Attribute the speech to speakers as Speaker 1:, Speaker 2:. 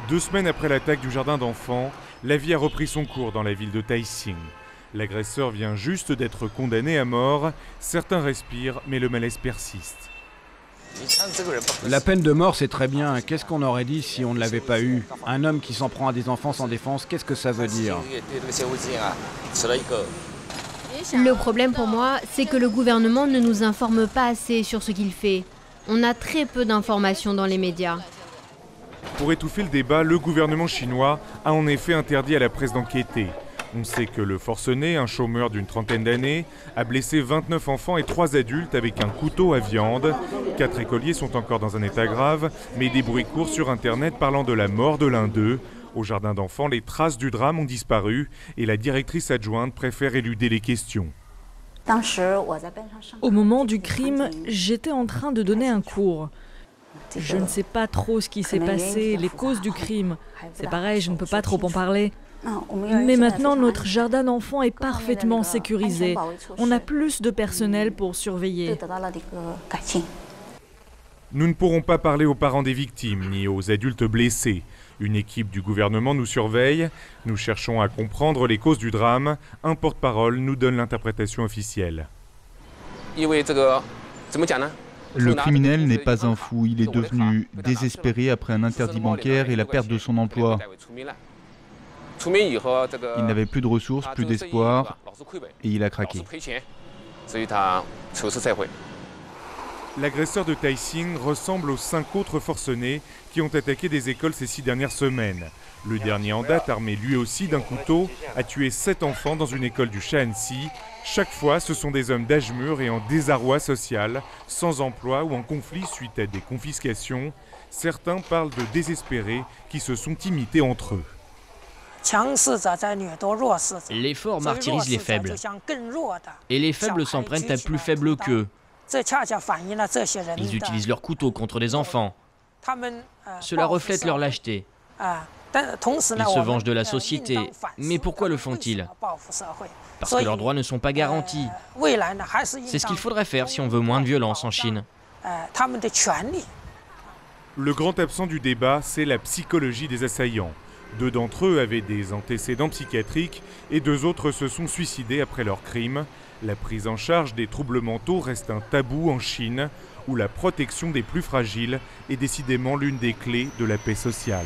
Speaker 1: 2 semaines après l'attaque du jardin d'enfants, la vie a repris son cours dans la ville de Taixing. L'agresseur vient juste d'être condamné à mort. Certains respirent, mais le malaise persiste.
Speaker 2: La peine de mort, c'est très bien. Qu'est-ce qu'on aurait dit si on ne l'avait pas eu? Un homme qui s'en prend à des enfants sans défense, qu'est-ce que ça veut dire?
Speaker 3: Le problème pour moi, c'est que le gouvernement ne nous informe pas assez sur ce qu'il fait. On a très peu d'informations dans les médias.
Speaker 1: Pour étouffer le débat, le gouvernement chinois a en effet interdit à la presse d'enquêter. On sait que le forcené, un chômeur d'une trentaine d'années, a blessé 29 enfants et 3 adultes avec un couteau à viande. 4 écoliers sont encore dans un état grave, mais des bruits courent sur Internet parlant de la mort de l'un d'eux. Au jardin d'enfants, les traces du drame ont disparu et la directrice adjointe préfère éluder les questions.
Speaker 4: Au moment du crime, j'étais en train de donner un cours. Je ne sais pas trop ce qui s'est passé, les causes du crime. C'est pareil, je ne peux pas trop en parler. Mais maintenant, notre jardin d'enfants est parfaitement sécurisé. On a plus de personnel pour surveiller.
Speaker 1: Nous ne pourrons pas parler aux parents des victimes ni aux adultes blessés. Une équipe du gouvernement nous surveille. Nous cherchons à comprendre les causes du drame. Un porte-parole nous donne l'interprétation officielle.
Speaker 5: Le criminel n'est pas un fou, il est devenu désespéré après un interdit bancaire et la perte de son emploi. Il n'avait plus de ressources, plus d'espoir, et il a craqué.
Speaker 1: L'agresseur de Taixing ressemble aux 5 autres forcenés qui ont attaqué des écoles ces 6 dernières semaines. Le dernier en date, armé lui aussi d'un couteau, a tué 7 enfants dans une école du Shaanxi. Chaque fois, ce sont des hommes d'âge mûr et en désarroi social, sans emploi ou en conflit suite à des confiscations. Certains parlent de désespérés qui se sont imités entre eux.
Speaker 6: Les forts martyrisent les faibles. Et les faibles s'en prennent à plus faibles qu'eux. Ils utilisent leurs couteaux contre des enfants. Cela reflète leur lâcheté. Ils se vengent de la société. Mais pourquoi le font-ils? Parce que leurs droits ne sont pas garantis. C'est ce qu'il faudrait faire si on veut moins de violence en Chine.
Speaker 1: Le grand absent du débat, c'est la psychologie des assaillants. 2 d'entre eux avaient des antécédents psychiatriques et 2 autres se sont suicidés après leur crime. La prise en charge des troubles mentaux reste un tabou en Chine, où la protection des plus fragiles est décidément l'une des clés de la paix sociale.